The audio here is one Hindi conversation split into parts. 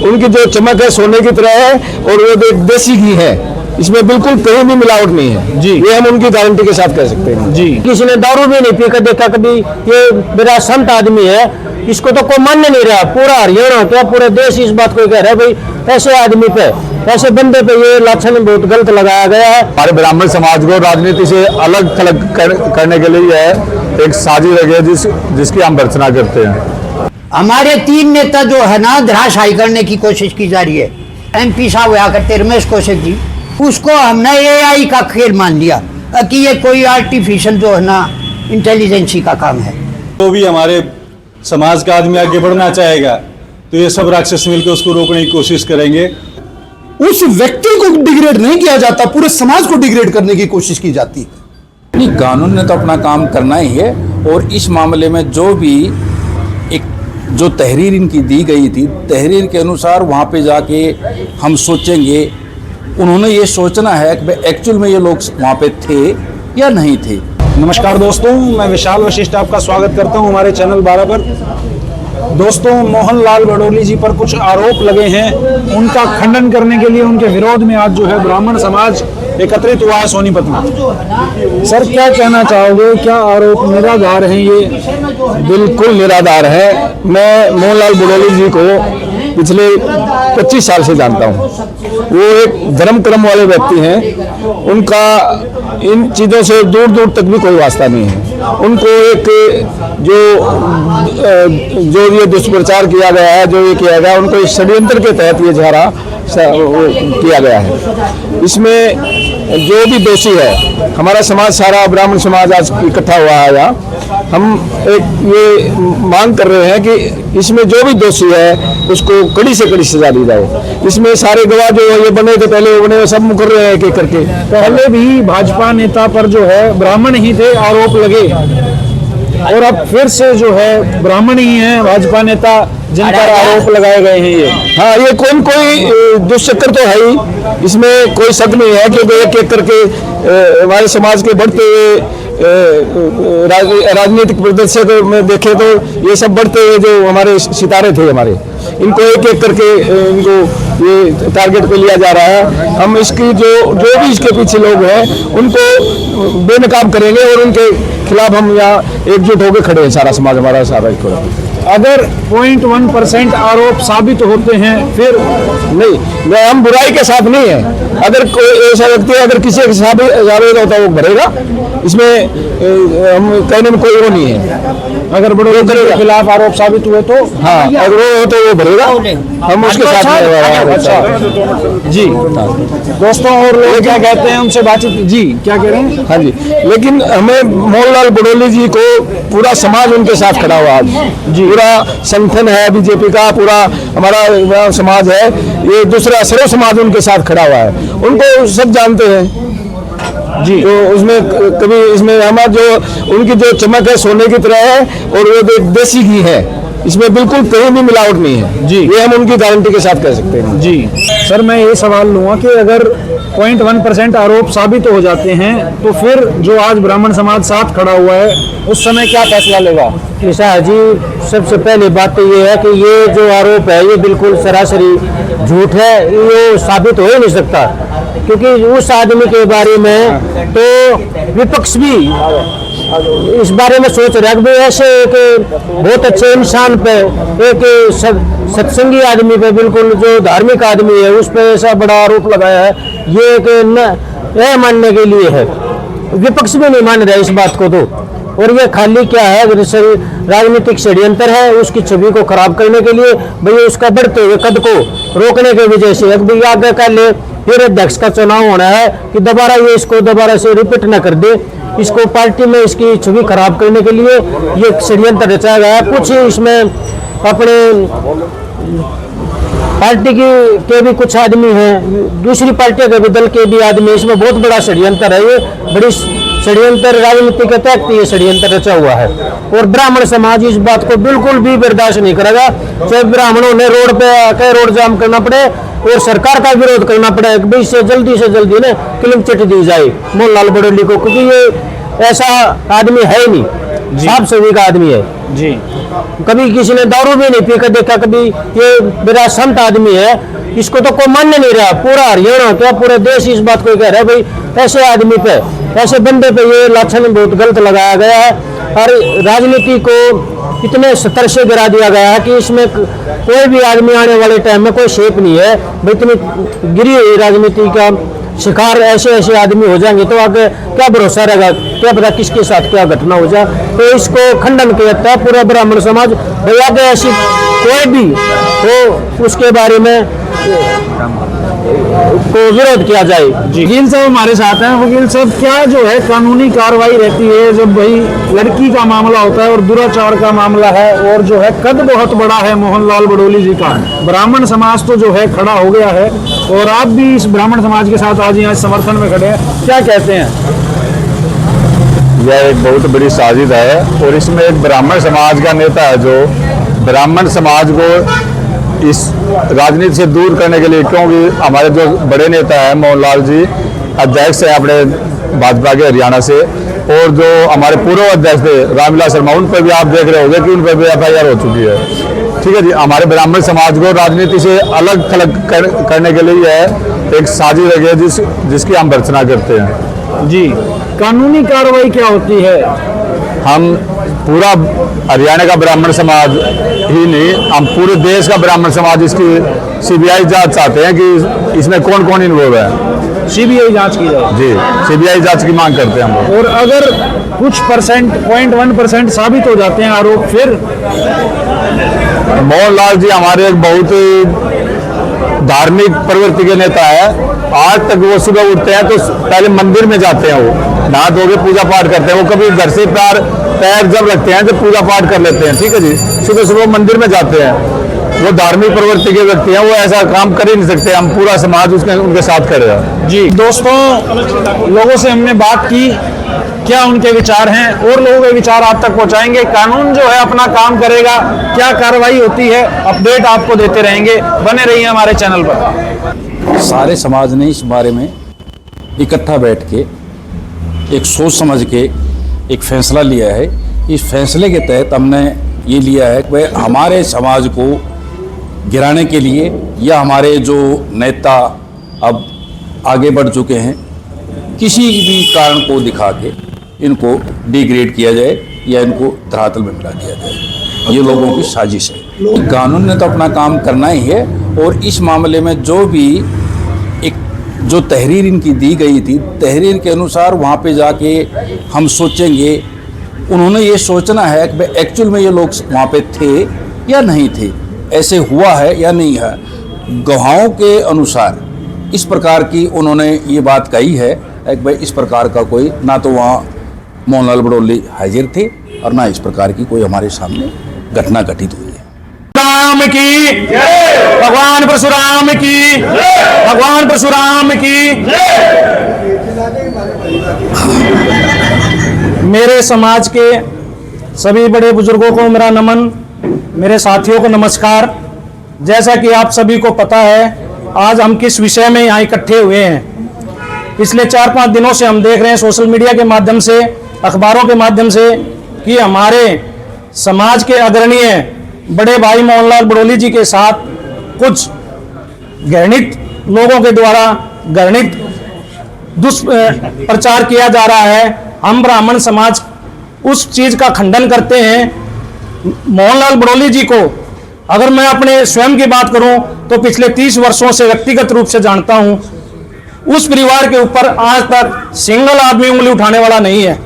उनकी जो चमक है सोने की तरह है और वो देसी घी है, इसमें बिल्कुल कहीं भी मिलावट नहीं है जी। ये हम उनकी गारंटी के साथ कह सकते हैं जी। किसी ने दारू भी नहीं पी कर देखा कभी, ये मेरा संत आदमी है, इसको तो कोई मान नहीं रहा। पूरा हरियाणा क्या पूरे देश इस बात को कह रहा है भाई ऐसे आदमी पे, ऐसे बंदे पे ये लाछन बहुत गलत लगाया गया है। हमारे ब्राह्मण समाज को राजनीति से अलग थलग करने के लिए यह एक साजिश है जिसकी हम भर्त्सना करते हैं। हमारे 3 नेता जो है ना धराशायी करने की कोशिश की जा रही है। MP साहब हुआ करते रमेश कौशिक जी, उसको हमने AI का खेल मान लिया कि ये कोई आर्टिफिशियल जो है ना इंटेलिजेंसी का काम है। तो भी हमारे समाज का आदमी आगे बढ़ना चाहेगा तो ये सब राक्षस मिलकर उसको रोकने की कोशिश करेंगे। उस व्यक्ति को डिग्रेड नहीं किया जाता, पूरे समाज को डिग्रेड करने की कोशिश की जाती है। नहीं, कानून ने तो अपना काम करना ही है और इस मामले में जो भी जो तहरीर इनकी दी गई थी, तहरीर के अनुसार वहाँ पे जाके हम सोचेंगे। उन्होंने ये सोचना है कि एक्चुअल में ये लोग वहाँ पे थे या नहीं थे। नमस्कार दोस्तों, मैं विशाल वशिष्ठ आपका स्वागत करता हूं हमारे चैनल 12 पर। दोस्तों, मोहनलाल बडोली जी पर कुछ आरोप लगे हैं, उनका खंडन करने के लिए उनके विरोध में आज जो है ब्राह्मण समाज एकत्रित हुआ है सोनीपत में। सर, क्या कहना चाहोगे, क्या आरोप निराधार हैं? ये बिल्कुल निराधार है। मैं मोहनलाल बडोली जी को पिछले 25 साल से जानता हूँ। वो एक धर्म कर्म वाले व्यक्ति हैं। उनका इन चीज़ों से दूर दूर तक भी कोई वास्ता नहीं है। उनको एक जो ये दुष्प्रचार किया गया है, जो ये किया गया, उनको इस षड्यंत्र के तहत ये सारा किया गया है। इसमें जो भी दोषी है, हमारा समाज, सारा ब्राह्मण समाज आज इकट्ठा हुआ है यहाँ। हम एक ये मांग कर रहे हैं कि इसमें जो भी दोषी है उसको कड़ी से कड़ी सजा दी जाए। इसमें सारे गवाह जो ये बने थे, पहले वो बने, सब मुकर रहे हैं एक एक करके। पहले भी भाजपा नेता पर जो है ब्राह्मण ही थे आरोप लगे, और अब फिर से जो है ब्राह्मण ही हैं भाजपा नेता जिन पर आरोप लगाए गए हैं। ये हाँ, ये कोई दुष्चक्र तो है ही, इसमें कोई शक नहीं है, क्योंकि एक एक करके हमारे समाज के बढ़ते हुए राजनीतिक प्रदर्शक में देखें तो ये सब बढ़ते हुए जो हमारे सितारे थे हमारे, इनको एक एक करके इनको ये टारगेट पे लिया जा रहा है। हम इसकी जो भी इसके पीछे लोग हैं उनको बेनकाब करेंगे और उनके खिलाफ हम यहाँ एकजुट होकर खड़े हैं, सारा समाज हमारा सारा एक। अगर 0.1% आरोप साबित होते हैं फिर नहीं, हम बुराई के साथ नहीं है। अगर कोई ऐसा व्यक्ति अगर किसी के साथ जावेद होता है वो भरेगा, इसमें हम कहने में कोई वो नहीं है। अगर बड़ोली के खिलाफ आरोप साबित हुए तो हाँ, अगर वो हो तो वो भरेगा, हम उसके साथ। अच्छा जी दोस्तों, और लोग क्या कहते हैं उनसे बातचीत। जी, क्या कह रहे हैं? हाँ जी, लेकिन हमें मोहनलाल बडोली जी को पूरा समाज उनके साथ खड़ा हुआ आज जी। पूरा संगठन है बीजेपी का, पूरा हमारा समाज है, ये दूसरा सर्व समाज उनके साथ खड़ा हुआ है। उनको सब जानते हैं जी। तो उसमें कभी इसमें हमारा जो उनकी जो चमक है सोने की तरह है और वो देसी घी है, इसमें बिल्कुल कहीं भी मिलावट नहीं है जी। ये हम उनकी गारंटी के साथ कह सकते हैं जी। सर, मैं ये सवाल लूँगा कि अगर 0.1% आरोप साबित हो जाते हैं तो फिर जो आज ब्राह्मण समाज साथ खड़ा हुआ है उस समय क्या फैसला लेगा? ऐसा जी, सबसे पहली बात तो ये है कि ये जो आरोप है ये बिल्कुल सरासरी झूठ है, ये साबित हो ही नहीं सकता। क्योंकि उस आदमी के बारे में तो विपक्ष भी इस बारे में सोच रहा है कि ऐसे एक बहुत अच्छे इंसान पे, एक सत्संगी आदमी पे, बिल्कुल जो धार्मिक आदमी है उस पर ऐसा बड़ा आरोप लगाया है, ये एक न मानने के लिए है। विपक्ष भी नहीं मान रहा इस बात को तो। और ये खाली क्या है, राजनीतिक षड्यंत्र है उसकी छवि को खराब करने के लिए। भैया उसका बढ़ते हुए कद को रोकने की वजह से आगे कर ले, फिर अध्यक्ष का चुनाव होना है कि दोबारा ये इसको दोबारा से रिपीट न कर दे, इसको पार्टी में इसकी छवि खराब करने के लिए ये षड्यंत्र रचाया गया है। कुछ इसमें अपने पार्टी के भी कुछ आदमी हैं, दूसरी पार्टियों के भी दल के भी आदमी, इसमें बहुत बड़ा षड्यंत्र है। ये बड़ी षड्यंत्र राजनीति के तहत ये षड्यंत्र रचा हुआ है और ब्राह्मण समाज इस बात को बिल्कुल भी बर्दाश्त नहीं करेगा। चाहे ब्राह्मणों ने रोड पे रोड जाम करना पड़े और सरकार का विरोध करना पड़े, भाई से जल्दी ने क्लीन चिट दी जाए मोहनलाल बडोली को, क्योंकि ये ऐसा आदमी है ही नहीं। साफ सभी का आदमी है जी। कभी किसी ने दारू भी नहीं पी कर देखा कभी ये मेरा संत आदमी है इसको तो कोई मान नहीं रहा पूरा हरियाणा क्या पूरे देश इस बात को कह रहा है भाई ऐसे आदमी पे ऐसे बंदे पे ये लाछन बहुत गलत लगाया गया है और राजनीति को इतने स्तर से गिरा दिया गया है कि इसमें कोई भी आदमी आने वाले टाइम में कोई शेप नहीं है भाई इतनी गिरी हुई राजनीति का शिकार ऐसे ऐसे आदमी हो जाएंगे तो आगे क्या भरोसा रहेगा क्या पता किसके साथ क्या घटना हो जाए तो इसको खंडन करता है पूरा ब्राह्मण समाज भाई आगे ऐसी कोई भी तो उसके बारे में को विरोध किया जाए। वकील साहब हमारे साथ हैं। वकील साहब क्या जो है कानूनी कार्रवाई रहती है जब भाई लड़की का मामला होता है और दुराचार का मामला है और जो है कद बहुत बड़ा है मोहनलाल बड़ोली जी का, ब्राह्मण समाज तो जो है खड़ा हो गया है और आप भी इस ब्राह्मण समाज के साथ आज यहाँ समर्थन में खड़े हैं, क्या कहते हैं? यह एक बहुत बड़ी साजिश है और इसमें एक ब्राह्मण समाज का नेता है जो ब्राह्मण समाज को इस राजनीति से दूर करने के लिए, क्योंकि हमारे जो बड़े नेता हैं मोहनलाल जी अध्यक्ष हैं अपने भाजपा के हरियाणा से और जो हमारे पूर्व अध्यक्ष थे रामविलास शर्मा उन पर भी आप देख रहे होंगे कि उन पर भी FIR हो चुकी है। ठीक है जी, हमारे ब्राह्मण समाज को राजनीति से अलग थलग करने के लिए यह एक साजिश है जिसकी हम भर्त्सना करते हैं जी। कानूनी कार्रवाई क्या होती है? हम पूरा हरियाणा का ब्राह्मण समाज ही नहीं, हम पूरे देश का ब्राह्मण समाज इसकी CBI जांच चाहते हैं कि इसमें कौन कौन इन्वॉल्व है। CBI जांच की जाए जी, CBI जांच की मांग करते हैं हम लोग। और अगर कुछ परसेंट 0.1% साबित हो जाते हैं आरोप, फिर मोहनलाल जी हमारे एक बहुत धार्मिक प्रवृत्ति के नेता है। आज तक वो सुबह उठते हैं तो पहले मंदिर में जाते हैं, वो नहा धो के पूजा पाठ करते हैं। वो कभी घर से पैर जब रखते हैं तो पूजा पाठ कर लेते हैं। ठीक है जी, सुबह सुबह मंदिर में जाते हैं। वो धार्मिक प्रवृत्ति के व्यक्ति हैं, वो ऐसा काम कर ही नहीं सकते। हम पूरा समाज उनके साथ खड़े हैं जी। दोस्तों, लोगों से हमने बात की, क्या उनके विचार हैं और लोगों के विचार आप तक पहुंचाएंगे। कानून जो है अपना काम करेगा, क्या कार्रवाई होती है अपडेट आपको देते रहेंगे। बने रहिए हमारे चैनल पर। सारे समाज ने इस बारे में इकट्ठा बैठ के एक सोच समझ के एक फैसला लिया है। इस फैसले के तहत हमने ये लिया है कि हमारे समाज को गिराने के लिए या हमारे जो नेता अब आगे बढ़ चुके हैं किसी भी कारण को दिखा के इनको डिग्रेड किया जाए या इनको धरातल में मिला दिया जाए। ये लोगों की साजिश है। कानून ने तो अपना काम करना ही है और इस मामले में जो भी जो तहरीर इनकी दी गई थी, तहरीर के अनुसार वहाँ पे जाके हम सोचेंगे। उन्होंने ये सोचना है कि एक्चुअल में ये लोग वहाँ पे थे या नहीं थे, ऐसे हुआ है या नहीं है। गवाहों के अनुसार इस प्रकार की उन्होंने ये बात कही है कि भाई इस प्रकार का कोई ना तो वहाँ मोहनलाल बड़ोली हाजिर थे और ना इस प्रकार की कोई हमारे सामने घटना घटित हुई है। राम की भगवान परशुराम की, भगवान परशुराम की। मेरे समाज के सभी बड़े बुजुर्गों को मेरा नमन, मेरे साथियों को नमस्कार। जैसा कि आप सभी को पता है आज हम किस विषय में यहाँ इकट्ठे हुए हैं। पिछले 4-5 दिनों से हम देख रहे हैं सोशल मीडिया के माध्यम से, अखबारों के माध्यम से कि हमारे समाज के अग्रणीय बड़े भाई मोहनलाल बड़ोली जी के साथ कुछ घृणित लोगों के द्वारा घृणित दुष्प्रचार किया जा रहा है। हम ब्राह्मण समाज उस चीज का खंडन करते हैं। मोहनलाल बड़ोली जी को अगर मैं अपने स्वयं की बात करूं तो पिछले 30 वर्षों से व्यक्तिगत रूप से जानता हूं। उस परिवार के ऊपर आज तक सिंगल आदमी उंगली उठाने वाला नहीं है,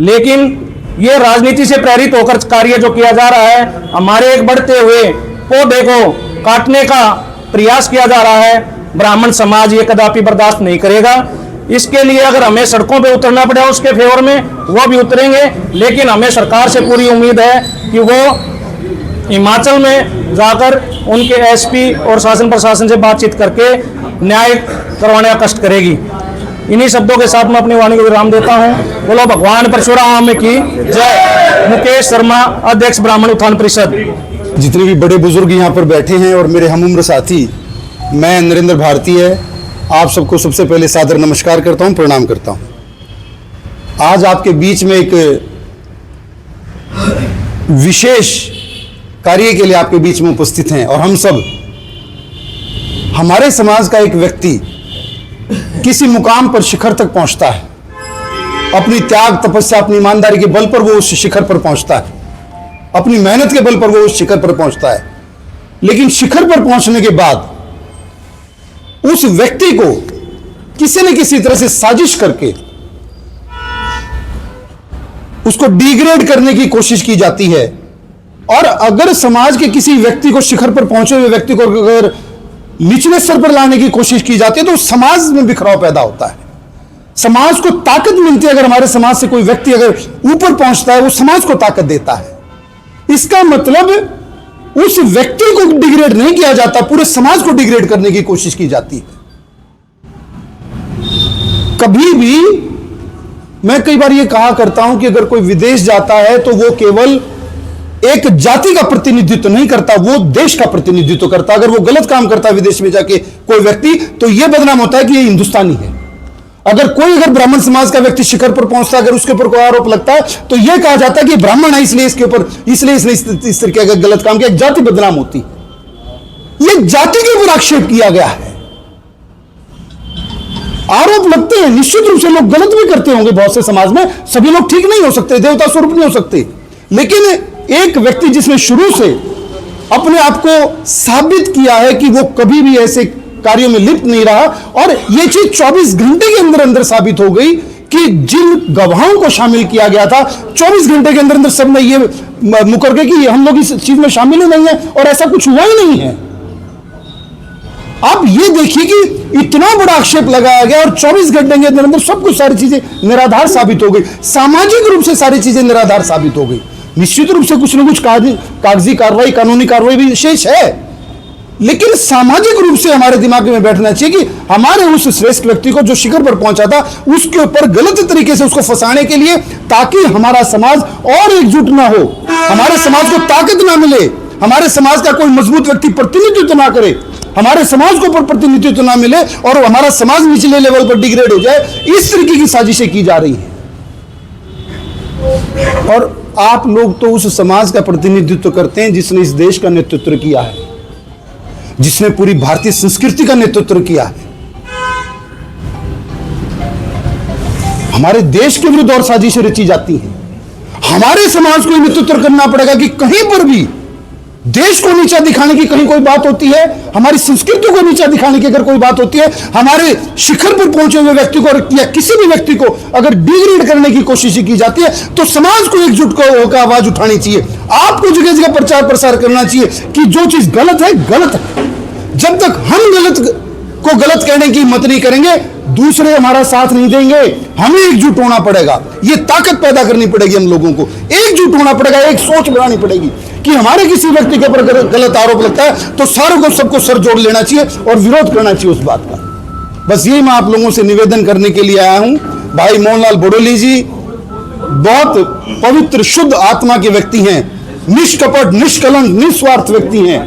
लेकिन ये राजनीति से प्रेरित होकर कार्य जो किया जा रहा है, हमारे एक बढ़ते हुए पौधे को काटने का प्रयास किया जा रहा है। ब्राह्मण समाज ये कदापि बर्दाश्त नहीं करेगा। इसके लिए अगर हमें सड़कों पे उतरना पड़े उसके फेवर में वो भी उतरेंगे, लेकिन हमें सरकार से पूरी उम्मीद है कि वो हिमाचल में जाकर उनके SP और शासन प्रशासन से बातचीत करके न्याय करवाने का कष्ट करेगी। इन्हीं शब्दों के साथ मैं अपनी वाणी को विराम देता हूँ। बोलो भगवान परशुराम की जय। मुकेश शर्मा, अध्यक्ष ब्राह्मण उत्थान परिषद। जितने भी बड़े बुजुर्ग यहाँ पर बैठे हैं और मेरे हम उम्र साथी, मैं नरेंद्र भारतीय आप सबको सबसे पहले सादर नमस्कार करता हूँ, प्रणाम करता हूँ। आज आपके बीच में एक विशेष कार्य के लिए आपके बीच में उपस्थित हैं और हम सब, हमारे समाज का एक व्यक्ति किसी मुकाम पर शिखर तक पहुंचता है, अपनी त्याग तपस्या अपनी ईमानदारी के बल पर वो उस शिखर पर पहुंचता है, अपनी मेहनत के बल पर वो उस शिखर पर पहुंचता है। लेकिन शिखर पर पहुंचने के बाद उस व्यक्ति को किसी न किसी तरह से साजिश करके उसको डिग्रेड करने की कोशिश की जाती है। और अगर समाज के किसी व्यक्ति को, शिखर पर पहुंचे हुए व्यक्ति को अगर निचले स्तर पर लाने की कोशिश की जाती है तो समाज में बिखराव पैदा होता है, समाज को ताकत मिलती है। अगर हमारे समाज से कोई व्यक्ति अगर ऊपर पहुंचता है, वो समाज को ताकत देता है। इसका मतलब उस व्यक्ति को डिग्रेड नहीं किया जाता, पूरे समाज को डिग्रेड करने की कोशिश की जाती है। कभी भी मैं कई बार यह कहा करता हूं कि अगर कोई विदेश जाता है तो वो केवल एक जाति का प्रतिनिधित्व नहीं करता, वो देश का प्रतिनिधित्व करता। अगर वो गलत काम करता है विदेश में जाके कोई व्यक्ति, तो यह बदनाम होता है कि ये हिंदुस्तानी है। अगर ब्राह्मण समाज का व्यक्ति शिखर पर पहुंचता है, अगर उसके ऊपर कोई आरोप लगता है तो यह कहा जाता है कि ब्राह्मण है इसलिए इसके ऊपर, इसलिए इसने इस तरीके का गलत काम किया, जाति बदनाम होती है। यह जाति के ऊपर आक्षेप किया गया है। आरोप लगते हैं, निश्चित रूप से लोग गलत भी करते होंगे बहुत से समाज में, सभी लोग ठीक नहीं हो सकते, देवता स्वरूप नहीं हो सकते। लेकिन एक व्यक्ति जिसने शुरू से अपने आप को साबित किया है कि वो कभी भी ऐसे कार्यों में लिप्त नहीं रहा, और यह चीज 24 घंटे के अंदर अंदर साबित हो गई कि जिन गवाहों को शामिल किया गया था 24 घंटे के अंदर अंदर सबने ये मुकर के कि हम लोग इस चीज में शामिल ही नहीं है और ऐसा कुछ हुआ ही नहीं है। आप ये देखिए कि इतना बड़ा आक्षेप लगाया गया और 24 घंटे के अंदर अंदर सब कुछ, सारी चीजें निराधार साबित हो गई, सामाजिक रूप से सारी चीजें निराधार साबित हो गई। निश्चित रूप से कुछ न कुछ कागजी कार्रवाई, कानूनी कार्रवाई भी विशेष है, लेकिन सामाजिक रूप से हमारे दिमाग में बैठना चाहिए कि हमारे उस श्रेष्ठ व्यक्ति को जो शिखर पर पहुंचा था, उसके ऊपर गलत तरीके से उसको फंसाने के लिए, ताकि हमारा समाज और एकजुट ना हो, हमारे समाज को ताकत ना मिले, हमारे समाज का कोई मजबूत व्यक्ति प्रतिनिधित्व ना करे, हमारे समाज को ऊपर प्रतिनिधित्व ना मिले और हमारा समाज निचले लेवल पर डिग्रेड हो जाए, इस तरीके की साजिशें की जा रही हैं। और आप लोग तो उस समाज का प्रतिनिधित्व करते हैं जिसने इस देश का नेतृत्व किया है, जिसने पूरी भारतीय संस्कृति का नेतृत्व किया है। हमारे देश के विरुद्ध और साजिशें रची जाती हैं। हमारे समाज को नेतृत्व करना पड़ेगा कि कहीं पर भी देश को नीचा दिखाने की कहीं कोई बात होती है, हमारी संस्कृति को नीचा दिखाने की अगर कोई बात होती है, हमारे शिखर पर पहुंचे हुए व्यक्ति को या किसी भी व्यक्ति को अगर डिग्रेड करने की कोशिश की जाती है, तो समाज को एकजुट होकर आवाज उठानी चाहिए। आपको जगह जगह प्रचार प्रसार करना चाहिए कि जो चीज गलत है गलत है। जब तक हम गलत को गलत कहने की हिम्मत नहीं करेंगे, दूसरे हमारा साथ नहीं देंगे। हमें एकजुट होना पड़ेगा, ये ताकत पैदा करनी पड़ेगी, हम लोगों को एकजुट होना पड़ेगा, एक सोच बनानी पड़ेगी कि हमारे किसी व्यक्ति के ऊपर गलत आरोप लगता है तो सारों को सबको सर जोड़ लेना चाहिए और विरोध करना चाहिए उस बात का। बस यही मैं आप लोगों से निवेदन करने के लिए आया हूं। भाई मोहनलाल बड़ोली जी बहुत पवित्र शुद्ध आत्मा के व्यक्ति हैं, निष्कपट निष्कलंक निस्वार्थ व्यक्ति हैं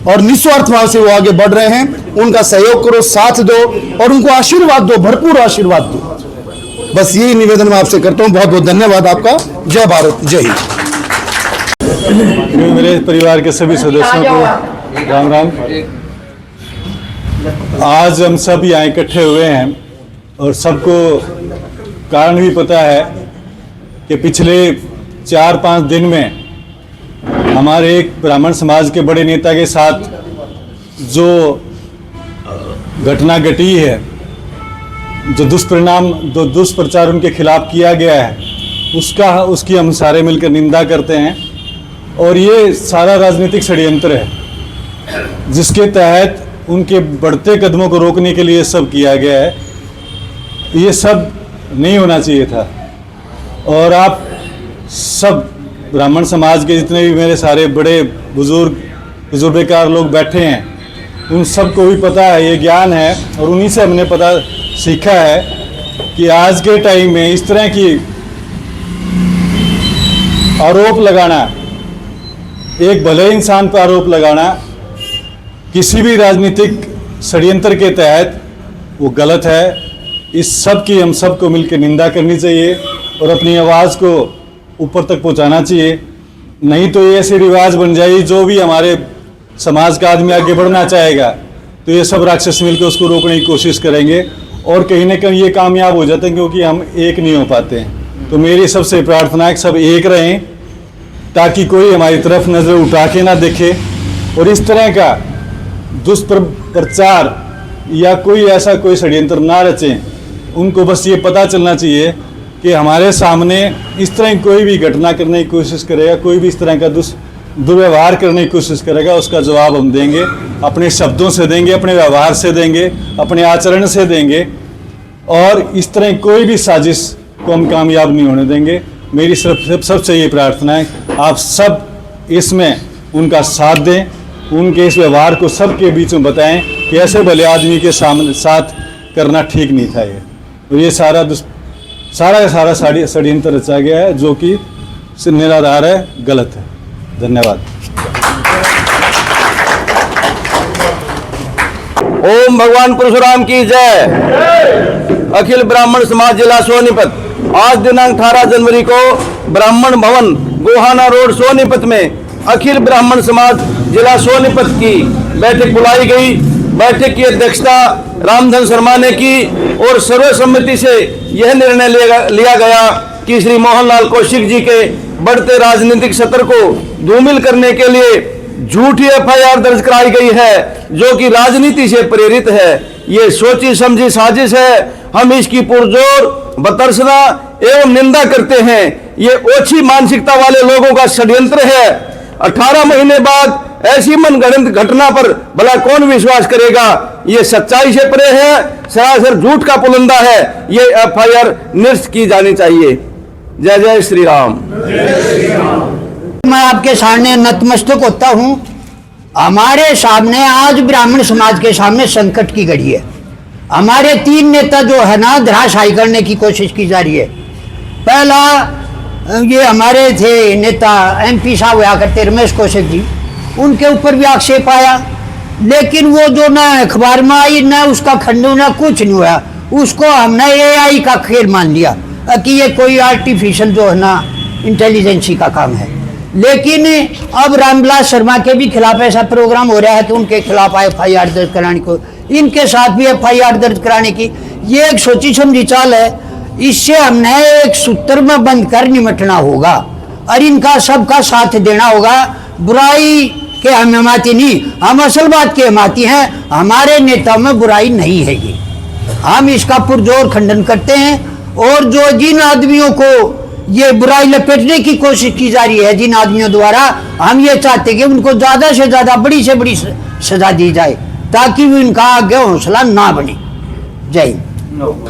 और निस्वार्थ भाव से वो आगे बढ़ रहे हैं। उनका सहयोग करो, साथ दो और उनको आशीर्वाद दो, भरपूर आशीर्वाद दो। बस यही निवेदन मैं आपसे करता हूं। बहुत बहुत धन्यवाद आपका। जय भारत, जय हिंद। मेरे परिवार के सभी सदस्यों को राम राम। आज हम सब यहाँ इकट्ठे हुए हैं और सबको कारण भी पता है कि पिछले 4-5 दिन में हमारे एक ब्राह्मण समाज के बड़े नेता के साथ जो घटना घटी है, जो दुष्प्रचार उनके खिलाफ किया गया है, उसकी हम सारे मिलकर निंदा करते हैं। और ये सारा राजनीतिक षड्यंत्र है जिसके तहत उनके बढ़ते कदमों को रोकने के लिए सब किया गया है। ये सब नहीं होना चाहिए था। और सब ब्राह्मण समाज के जितने भी मेरे सारे बड़े बुजुर्गकार लोग बैठे हैं, उन सबको भी पता है, ये ज्ञान है और उन्हीं से हमने सीखा है कि आज के टाइम में इस तरह की आरोप लगाना, एक भले इंसान पर आरोप लगाना किसी भी राजनीतिक षड्यंत्र के तहत वो गलत है। इस सब की हम सबको मिलकर निंदा करनी चाहिए और अपनी आवाज़ को ऊपर तक पहुंचाना चाहिए। नहीं तो ये ऐसे रिवाज बन जाएगी, जो भी हमारे समाज का आदमी आगे बढ़ना चाहेगा तो ये सब राक्षस मिलकर उसको रोकने की कोशिश करेंगे और कहीं ना कहीं ये कामयाब हो जाते हैं, क्योंकि हम एक नहीं हो पाते हैं। तो मेरी सबसे प्रार्थना है कि सब एक रहें ताकि कोई हमारी तरफ नज़र उठा के ना देखे और इस तरह का दुष्प्रचार या कोई ऐसा कोई षड्यंत्र ना रचें। उनको बस ये पता चलना चाहिए कि हमारे सामने इस तरह की कोई भी घटना करने की कोशिश करेगा, कोई भी इस तरह का दुर्व्यवहार करने की कोशिश करेगा, उसका जवाब हम देंगे, अपने शब्दों से देंगे, अपने व्यवहार से देंगे, अपने आचरण से देंगे और इस तरह कोई भी साजिश को हम कामयाब नहीं होने देंगे। मेरी सबसे ये प्रार्थना है, आप सब इसमें उनका साथ दें, उनके इस व्यवहार को सबके बीच में बताएं कि ऐसे भले आदमी के साथ करना ठीक नहीं था ये। और ये सारा षड्यंत्र रचा गया है जो कि निराधार है, गलत है। धन्यवाद। ओम भगवान परशुराम की जय। अखिल ब्राह्मण समाज जिला सोनीपत आज दिनांक 18 जनवरी को ब्राह्मण भवन गोहाना रोड सोनीपत में अखिल ब्राह्मण समाज जिला सोनीपत की बैठक बुलाई गई। बैठक की अध्यक्षता रामधन शर्मा ने की और सर्वसम्मति से यह निर्णय लिया गया कि श्री मोहनलाल कौशिक जी के बढ़ते राजनीतिक सत्र को धूमिल करने के लिए झूठी एफआईआर दर्ज कराई गई है जो कि राजनीति से प्रेरित है। ये सोची समझी साजिश है। हम इसकी पुरजोर बतरसना एवं निंदा करते हैं। ये ओछी मानसिकता वाले लोगों का षड्यंत्र है। 18 महीने बाद ऐसी मनगढ़ंत घटना पर भला कौन विश्वास करेगा। ये सच्चाई से परे है, सरासर झूठ का पुलंदा है। ये एफआईआर निरस्त की जानी चाहिए। जय जय श्री राम। मैं आपके सामने नतमस्तक होता हूं। हमारे सामने आज ब्राह्मण समाज के सामने संकट की घड़ी है। हमारे 3 नेता जो है ना धराशायी करने की कोशिश की जा रही है। पहला ये हमारे थे नेता MP साहब हुआ करते रमेश कौशिक जी, उनके ऊपर भी आक्षेप आया, लेकिन वो जो ना अखबार में आई ना उसका खंडन ना कुछ नहीं हुआ। उसको हमने AI का खेल मान लिया कि ये कोई आर्टिफिशियल जो है ना इंटेलिजेंसी का काम है। लेकिन अब रामविलास शर्मा के भी खिलाफ ऐसा प्रोग्राम हो रहा है कि उनके खिलाफ FIR दर्ज कराने को, इनके साथ भी FIR दर्ज कराने की ये एक सोची समझी चाल है। इससे हमने एक सूत्र में बंद कर निमटना होगा और इनका सबका साथ देना होगा। बुराई के हम हमाती नहीं, हम असल बात के हमाती हैं। हमारे नेताओं में बुराई नहीं है, ये हम इसका पुरजोर खंडन करते हैं। और जो जिन आदमियों को ये बुराई लपेटने की कोशिश की जा रही है, जिन आदमियों द्वारा, हम ये चाहते हैं कि उनको ज़्यादा से ज़्यादा बड़ी से बड़ी सजा दी जाए ताकि वो इनका आगे हौसला ना बने। जय हिंद।